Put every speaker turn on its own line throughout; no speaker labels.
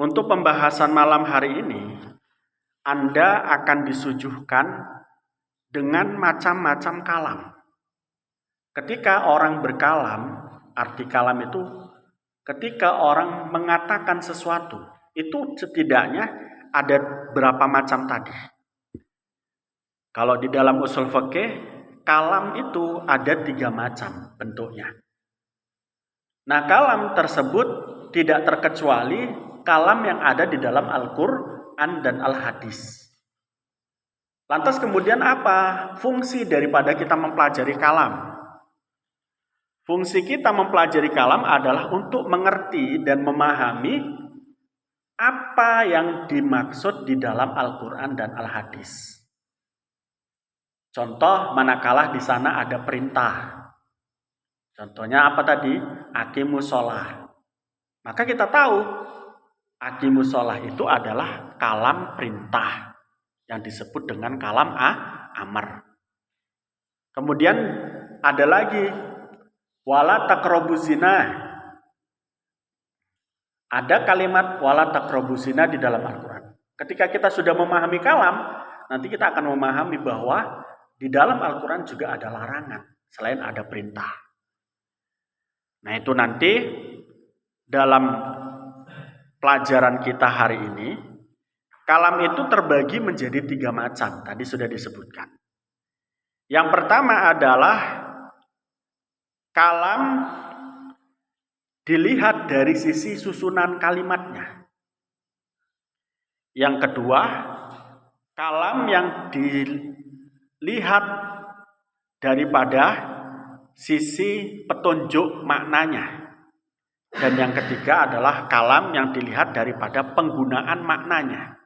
Untuk pembahasan malam hari ini, Anda akan disuguhkan dengan macam-macam kalam. Ketika orang berkalam, arti kalam itu ketika orang mengatakan sesuatu, itu setidaknya ada berapa macam tadi. Kalau di dalam usul fikih, kalam itu ada 3 macam bentuknya. Nah, kalam tersebut tidak terkecuali kalam yang ada di dalam Al-Quran dan Al-Hadis. Lantas kemudian apa fungsi daripada kita mempelajari kalam? Fungsi kita mempelajari kalam adalah untuk mengerti dan memahami apa yang dimaksud di dalam Al-Quran dan Al-Hadis. Contoh, manakala di sana ada perintah. Contohnya apa tadi? Aqimus sholah. Maka kita tahu aqimus sholah itu adalah kalam perintah yang disebut dengan kalam amar. Kemudian ada lagi wala taqrabuz zina. Ada kalimat wala taqrabuz zina di dalam Al-Quran. Ketika kita sudah memahami kalam, nanti kita akan memahami bahwa di dalam Al-Quran juga ada larangan selain ada perintah. Nah, itu nanti dalam pelajaran kita hari ini, kalam itu terbagi menjadi 3 macam. Tadi sudah disebutkan. Yang pertama adalah kalam dilihat dari sisi susunan kalimatnya. Yang kedua, kalam yang dilihat daripada sisi petunjuk maknanya. Dan yang ketiga adalah kalam yang dilihat daripada penggunaan maknanya.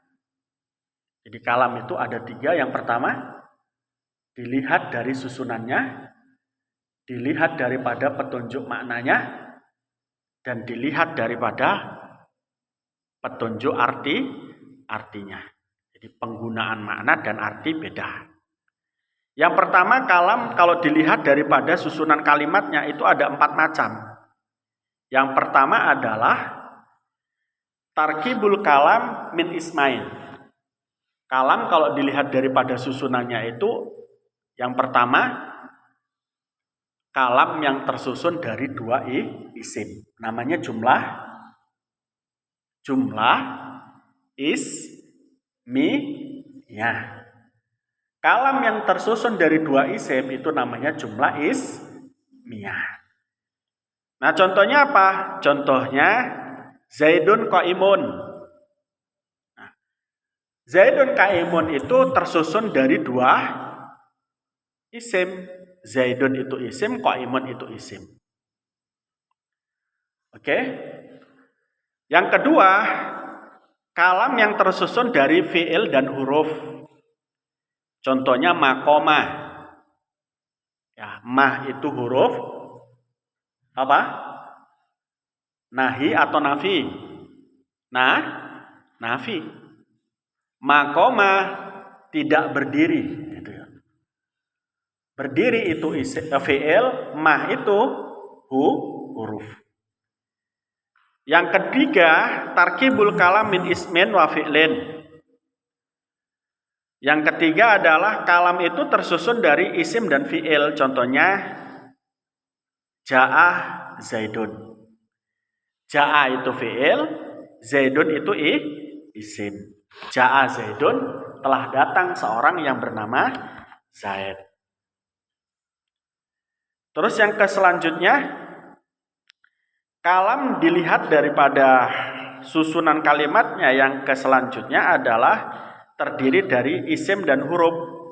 Jadi kalam itu ada 3. Yang pertama, dilihat dari susunannya, dilihat daripada petunjuk maknanya, dan dilihat daripada petunjuk artinya. Jadi penggunaan makna dan arti beda. Yang pertama, kalam kalau dilihat daripada susunan kalimatnya itu ada 4 macam. Yang pertama adalah tarkibul kalam min ismain. Kalam kalau dilihat daripada susunannya itu yang pertama, kalam yang tersusun dari 2 isim. Namanya jumlah ismiyah. Kalam yang tersusun dari 2 isim itu namanya jumlah ismiyah. Nah, contohnya apa? Contohnya Zaidun qaimun. Nah, Zaidun qaimun itu tersusun dari 2 isim. Zaidun itu isim, qaimun itu isim. Oke? Yang kedua, kalam yang tersusun dari fi'il dan huruf. Contohnya maqoma. Ya, mah itu huruf apa? Nahi atau nafi? Nafi. Maqoma tidak berdiri, gitu ya. Berdiri itu fi'il, mah itu huruf. Yang ketiga, tarkibul kalam min ismin wa fi'lin. Yang ketiga adalah kalam itu tersusun dari isim dan fi'il. Contohnya Ja'ah Zaidun. Ja'ah itu fi'il, Zaidun itu isim. Ja'ah Zaidun, telah datang seorang yang bernama Zaid. Terus yang selanjutnya, kalam dilihat daripada susunan kalimatnya. Yang selanjutnya adalah terdiri dari isim dan huruf.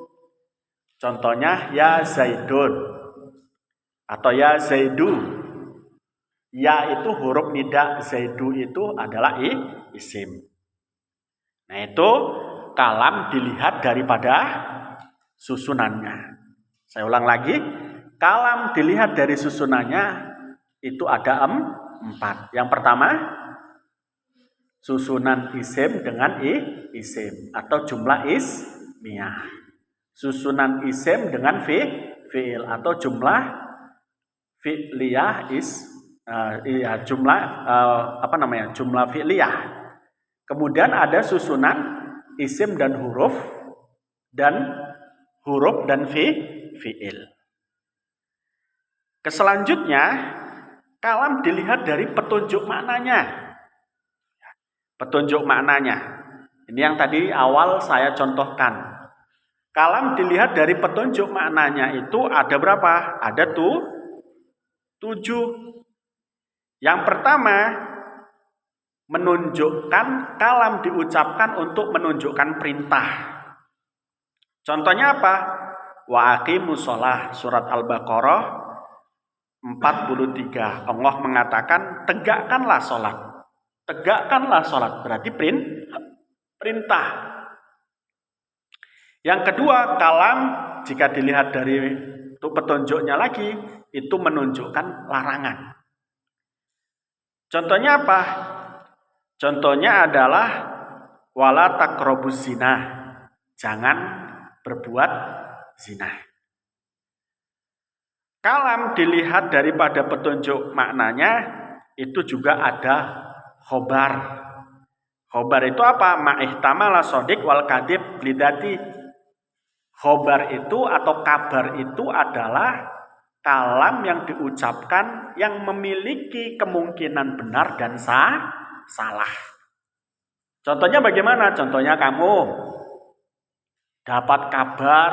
Contohnya ya Zaidun atau ya Zaidu. Ya itu huruf nida, Zaidu itu adalah isim. Nah, itu kalam dilihat daripada susunannya. Saya ulang lagi, kalam dilihat dari susunannya itu ada 4. Yang pertama, susunan isim dengan isim atau jumlah ismiyah. Susunan isim dengan fi'il atau jumlah fi'liyah jumlah fi'liyah. Kemudian ada susunan isim dan huruf dan fiil. Selanjutnya, kalam dilihat dari petunjuk maknanya. Petunjuk maknanya. Ini yang tadi awal saya contohkan. Kalam dilihat dari petunjuk maknanya itu ada berapa? Ada 7. Yang pertama, menunjukkan kalam diucapkan untuk menunjukkan perintah. Contohnya apa? Wa aqimus shalah, surat Al-Baqarah 43. Allah mengatakan tegakkanlah sholat. Tegakkanlah sholat berarti perintah. Yang kedua, kalam jika dilihat dari petunjuknya lagi itu menunjukkan larangan. Contohnya apa? Contohnya adalah wala taqrabuz zina. Jangan berbuat zina. Kalam dilihat daripada petunjuk maknanya itu juga ada khobar. Khobar itu apa? Ma'ihtamala shodiq wal kadhib lidati. Khobar itu atau kabar itu adalah kalam yang diucapkan yang memiliki kemungkinan benar dan salah. Contohnya bagaimana? Contohnya kamu dapat kabar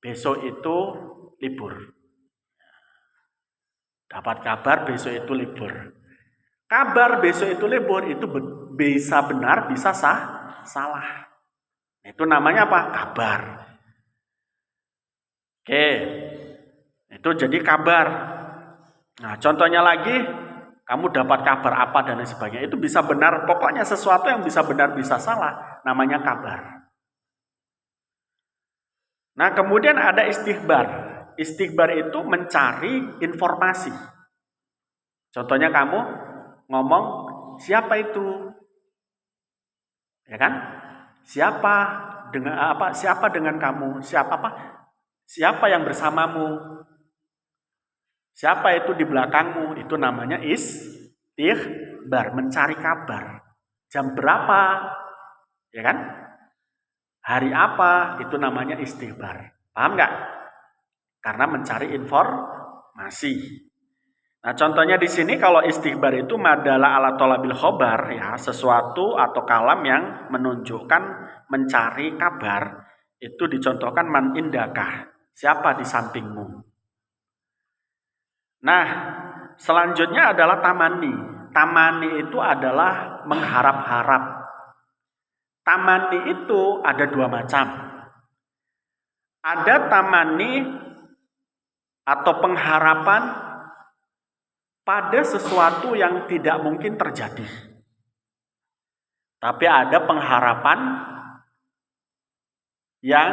besok itu libur. Dapat kabar besok itu libur. Kabar besok itu libur itu bisa benar, bisa salah. Itu namanya apa? Kabar. Oke. Itu jadi kabar. Nah, contohnya lagi, kamu dapat kabar apa dan lain sebagainya. Itu bisa benar, pokoknya sesuatu yang bisa benar, bisa salah, namanya kabar. Nah, kemudian ada istighbar. Istighbar itu mencari informasi. Contohnya kamu ngomong, siapa itu? Ya kan? Siapa dengan kamu? Siapa yang bersamamu? Siapa itu di belakangmu? Itu namanya istighbar, mencari kabar. Jam berapa? Ya kan? Hari apa? Itu namanya istighbar. Paham nggak? Karena mencari informasi. Nah, contohnya di sini kalau istighbar itu adalah ala talabil khobar, ya, sesuatu atau kalam yang menunjukkan mencari kabar. Itu dicontohkan man indakah, siapa di sampingmu. Nah, selanjutnya adalah tamani. Tamani itu adalah mengharap-harap. Tamani itu ada 2 macam. Ada tamani atau pengharapan pada sesuatu yang tidak mungkin terjadi. Tapi ada pengharapan yang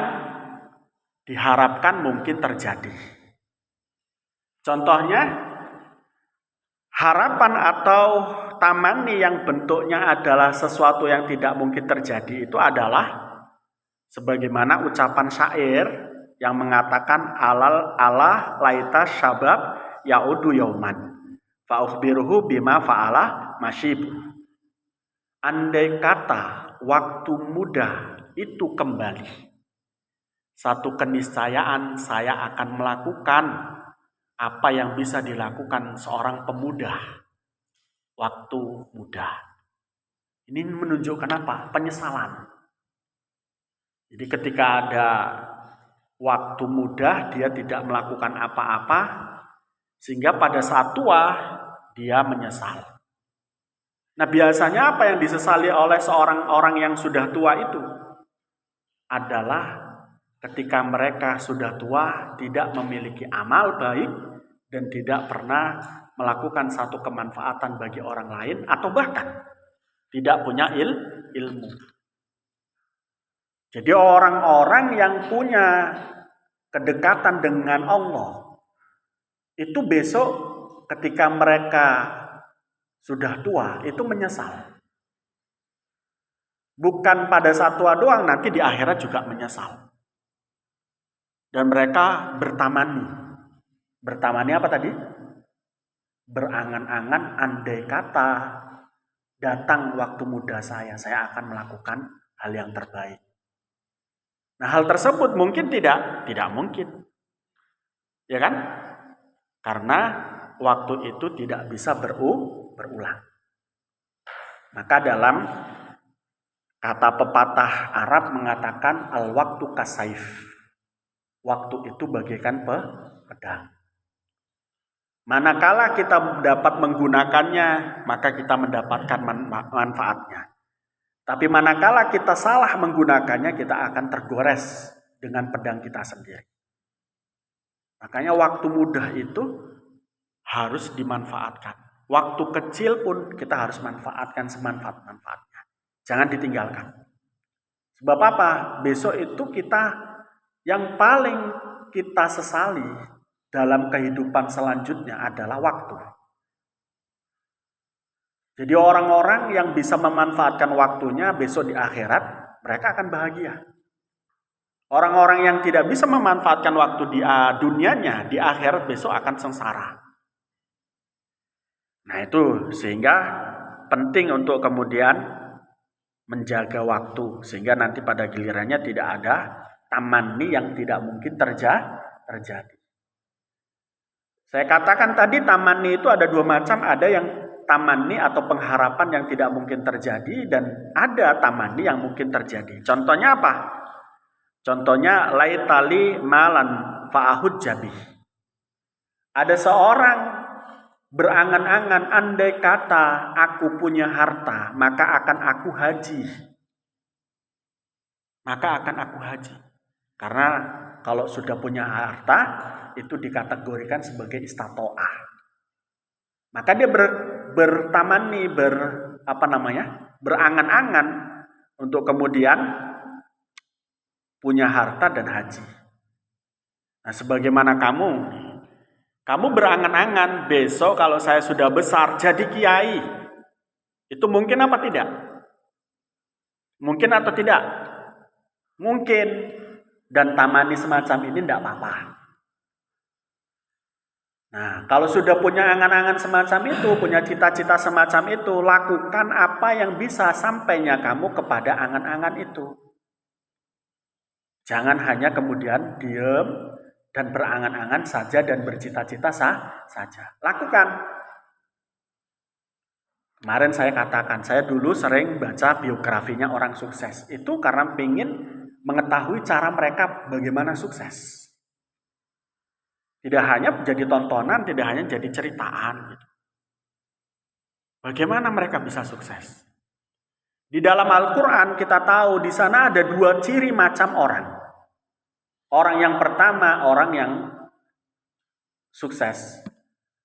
diharapkan mungkin terjadi. Contohnya, harapan atau tamani yang bentuknya adalah sesuatu yang tidak mungkin terjadi itu adalah sebagaimana ucapan syair yang mengatakan Allah laita syabab yaudu yauman fa ukhbiruhu bima fa'ala masyib. Andai kata waktu muda itu kembali, satu keniscayaan saya akan melakukan apa yang bisa dilakukan seorang pemuda waktu muda. Ini menunjukkan apa? Penyesalan. Jadi ketika ada waktu muda dia tidak melakukan apa-apa, sehingga pada saat tua dia menyesal. Nah, biasanya apa yang disesali oleh seorang orang yang sudah tua itu adalah ketika mereka sudah tua tidak memiliki amal baik dan tidak pernah melakukan satu kemanfaatan bagi orang lain atau bahkan tidak punya ilmu. Jadi orang-orang yang punya kedekatan dengan Allah itu besok ketika mereka sudah tua itu menyesal. Bukan pada saat tua doang, nanti di akhirat juga menyesal. Dan mereka bertamani. Bertamani apa tadi? Berangan-angan andai kata datang waktu muda saya akan melakukan hal yang terbaik. Nah, hal tersebut mungkin tidak mungkin. Ya kan? Karena waktu itu tidak bisa berulang. Maka dalam kata pepatah Arab mengatakan al-waktu kasaif. Waktu itu bagaikan pedang. Manakala kita dapat menggunakannya, maka kita mendapatkan manfaatnya. Tapi manakala kita salah menggunakannya, kita akan tergores dengan pedang kita sendiri. Makanya waktu muda itu harus dimanfaatkan. Waktu kecil pun kita harus manfaatkan semanfaat-manfaatnya. Jangan ditinggalkan. Sebab apa? Besok itu yang paling kita sesali dalam kehidupan selanjutnya adalah waktu. Jadi orang-orang yang bisa memanfaatkan waktunya besok di akhirat, mereka akan bahagia. Orang-orang yang tidak bisa memanfaatkan waktu di dunianya, di akhirat besok akan sengsara. Nah itu sehingga penting untuk kemudian menjaga waktu. Sehingga nanti pada gilirannya tidak ada tamanni yang tidak mungkin terjadi. Saya katakan tadi tamanni itu ada dua macam. Ada yang tamanni atau pengharapan yang tidak mungkin terjadi. Dan ada tamanni yang mungkin terjadi. Contohnya apa? Contohnya laitali malan fa'ahud jabih. Ada seorang berangan-angan, andai kata aku punya harta, maka akan aku haji. Karena kalau sudah punya harta, itu dikategorikan sebagai istato'ah. Maka dia bertamani, berangan-angan untuk kemudian punya harta dan haji. Nah, sebagaimana kamu berangan-angan besok kalau saya sudah besar jadi kiai. Itu mungkin apa tidak? Mungkin atau tidak? Mungkin. Dan tamani semacam ini tidak apa-apa. Nah, kalau sudah punya angan-angan semacam itu, punya cita-cita semacam itu, lakukan apa yang bisa sampainya kamu kepada angan-angan itu. Jangan hanya kemudian diam dan berangan-angan saja dan bercita-cita saja. Lakukan. Kemarin saya katakan, saya dulu sering baca biografinya orang sukses. Itu karena ingin mengetahui cara mereka bagaimana sukses. Tidak hanya jadi tontonan, tidak hanya jadi ceritaan. Bagaimana mereka bisa sukses? Di dalam Al-Quran kita tahu di sana ada dua ciri macam orang. Orang yang pertama, orang yang sukses.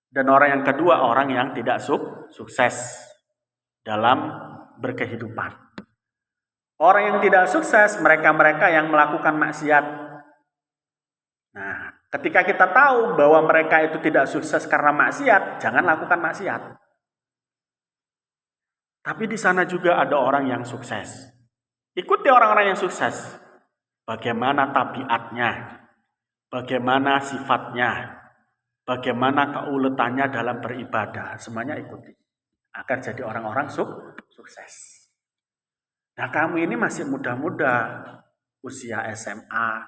Dan orang yang kedua, orang yang tidak sukses dalam berkehidupan. Orang yang tidak sukses, mereka-mereka yang melakukan maksiat. Nah, ketika kita tahu bahwa mereka itu tidak sukses karena maksiat, jangan lakukan maksiat. Tapi di sana juga ada orang yang sukses. Ikuti orang-orang yang sukses. Bagaimana tabiatnya, bagaimana sifatnya, bagaimana keuletannya dalam beribadah, semuanya ikuti. Agar jadi orang-orang sukses. Nah, kamu ini masih muda-muda, usia SMA,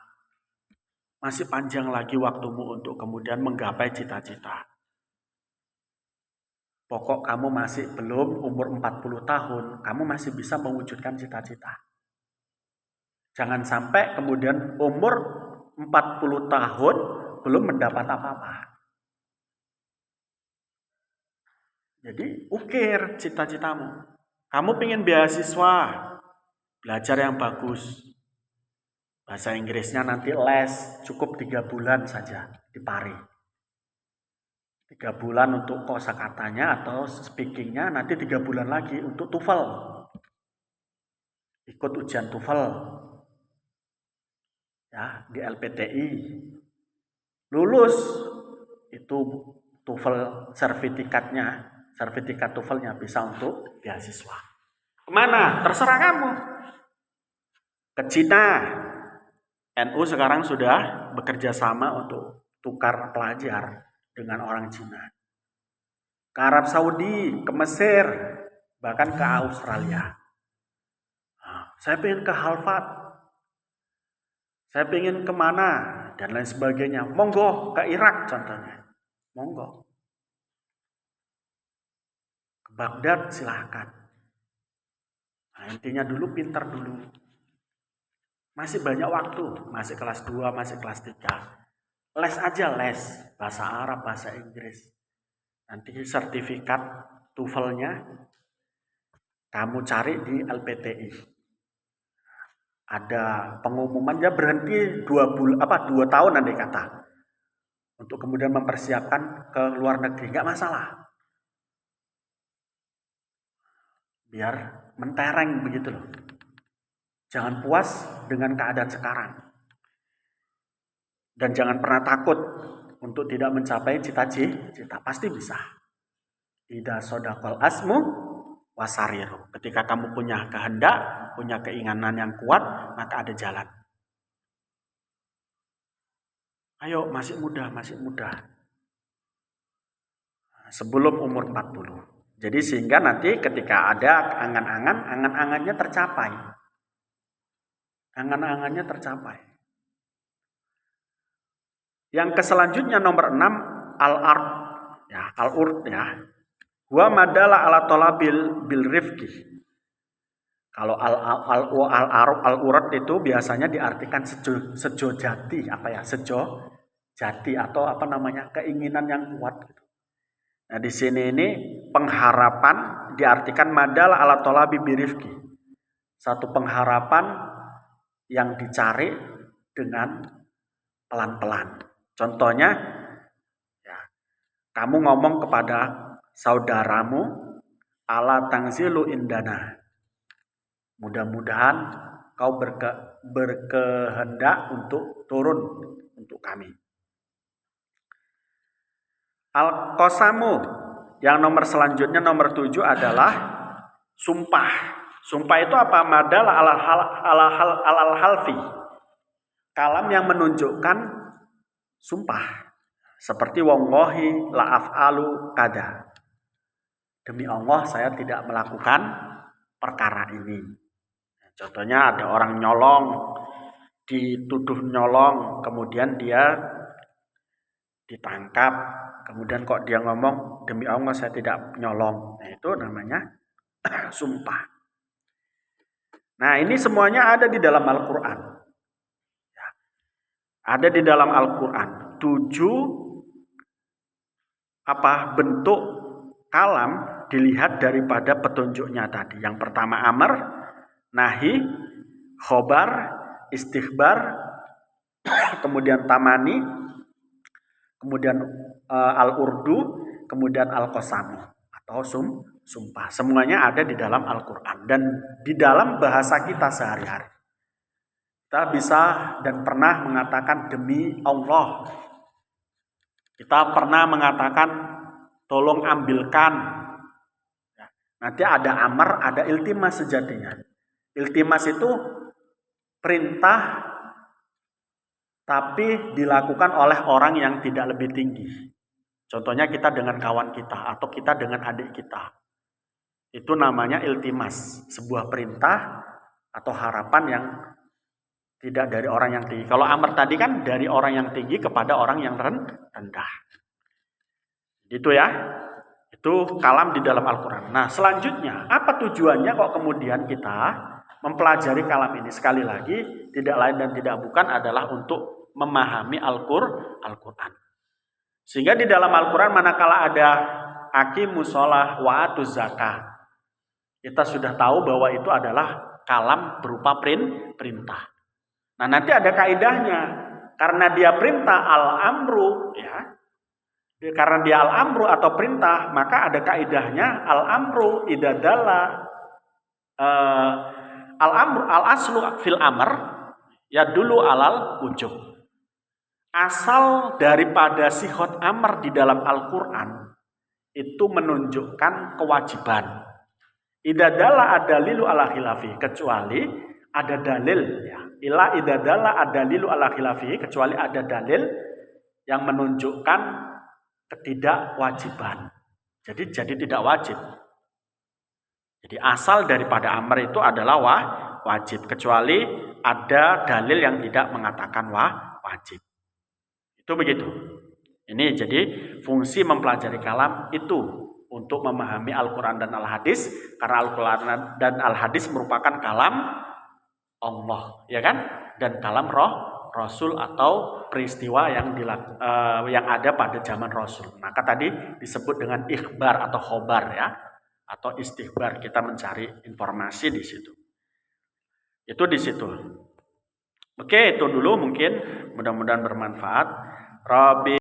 masih panjang lagi waktumu untuk kemudian menggapai cita-cita. Pokok kamu masih belum umur 40 tahun, kamu masih bisa mewujudkan cita-cita. Jangan sampai kemudian umur 40 tahun belum mendapat apa-apa. Jadi ukir cita-citamu. Kamu pengen beasiswa, belajar yang bagus. Bahasa Inggrisnya nanti les, cukup 3 bulan saja di Pari. 3 bulan untuk kosakatanya atau speakingnya, nanti 3 bulan lagi untuk TOEFL. Ikut ujian TOEFL. Ya, di LPTI. Lulus, itu TOEFL sertifikat TOEFL-nya bisa untuk beasiswa. Kemana? Terserah kamu. Ke Cina. NU sekarang sudah bekerja sama untuk tukar pelajar dengan orang Cina. Ke Arab Saudi, ke Mesir. bahkan ke Australia. Saya pengen ke Harvard, saya pengen kemana, dan lain sebagainya. Monggo, ke Irak contohnya. Monggo. Ke Baghdad silahkan. Nah, intinya dulu pintar dulu. Masih banyak waktu, masih kelas 2, masih kelas 3. Les aja, les. Bahasa Arab, bahasa Inggris. Nanti sertifikat TOEFL-nya kamu cari di LPTI. Ada pengumumannya berhenti 2 tahun andai kata. Untuk kemudian mempersiapkan ke luar negeri, nggak masalah. Biar mentereng begitu loh. Jangan puas dengan keadaan sekarang. Dan jangan pernah takut untuk tidak mencapai cita-cita. Pasti bisa. Ida sodaqal asmu wasariru. Ketika kamu punya kehendak, punya keinginan yang kuat, maka ada jalan. Ayo, masih muda. Sebelum umur 40. Jadi sehingga nanti ketika ada angan-angannya tercapai. Angan-angannya tercapai. Yang selanjutnya nomor 6, al-ard. Ya, al-urd ya. Wa madala ala talabil bil rifqi. Kalau al-urd itu biasanya diartikan sejo jati, sejo jati atau keinginan yang kuat gitu. Nah, di sini ini pengharapan diartikan madala ala talabi bil rifqi. Satu pengharapan yang dicari dengan pelan-pelan. Contohnya, ya, kamu ngomong kepada saudaramu, ala tangzilu indana. Mudah-mudahan kau berkehendak untuk turun untuk kami. Al-qasamu, yang nomor selanjutnya nomor 7 adalah sumpah. Sumpah itu apa? Madal alal halfi. Kalam yang menunjukkan sumpah. Seperti wallahi la af'alu kada. Demi Allah saya tidak melakukan perkara ini. Contohnya ada orang nyolong, dituduh nyolong, kemudian dia ditangkap, kemudian kok dia ngomong demi Allah saya tidak nyolong. Nah, itu namanya sumpah. Nah, ini semuanya ada di dalam Al-Qur'an. Ya. Ada di dalam Al-Qur'an. 7 bentuk kalam dilihat daripada petunjuknya tadi. Yang pertama amar, nahi, khobar, istighbar, kemudian tamani, kemudian al-urdu, kemudian al-qasamu atau sumpah. Semuanya ada di dalam Al-Qur'an dan di dalam bahasa kita sehari-hari. Kita bisa dan pernah mengatakan demi Allah. Kita pernah mengatakan tolong ambilkan. Nanti ada amar, ada iltimas sejatinya. Iltimas itu perintah tapi dilakukan oleh orang yang tidak lebih tinggi. Contohnya kita dengan kawan kita atau kita dengan adik kita. Itu namanya iltimas, sebuah perintah atau harapan yang tidak dari orang yang tinggi. Kalau amar tadi kan dari orang yang tinggi kepada orang yang rendah. Itu ya. Itu kalam di dalam Al-Qur'an. Nah, selanjutnya, apa tujuannya kok kemudian kita mempelajari kalam ini? Sekali lagi, tidak lain dan tidak bukan adalah untuk memahami Al-Qur'an. Sehingga di dalam Al-Qur'an manakala ada aqimus shalah wa atuz zakah, kita sudah tahu bahwa itu adalah kalam berupa perintah. Nah, nanti ada kaidahnya. Karena dia perintah al-amru, ya. Karena dia al-amru atau perintah, maka ada kaidahnya al-amru idadalla al-amru al-aslu fil amr ya dulu alal wujub. Asal daripada sihot amr di dalam Al-Qur'an itu menunjukkan kewajiban. Idadalla adalilu ala khilafi, kecuali ada dalil ya. Ila idadalla adalilu ala khilafi, kecuali ada dalil yang menunjukkan ketidakwajiban. Jadi tidak wajib. Jadi asal daripada amr itu adalah wajib, kecuali ada dalil yang tidak mengatakan wajib. Itu begitu. Ini jadi fungsi mempelajari kalam itu untuk memahami Al-Quran dan Al-Hadis, karena Al-Quran dan Al-Hadis merupakan kalam Allah, ya kan? Dan kalam Rasul atau peristiwa yang ada pada zaman Rasul. Maka tadi disebut dengan ikhbar atau khobar, ya, atau istighbar, kita mencari informasi di situ. Itu di situ. Oke, itu dulu mungkin, mudah-mudahan bermanfaat. Rabbi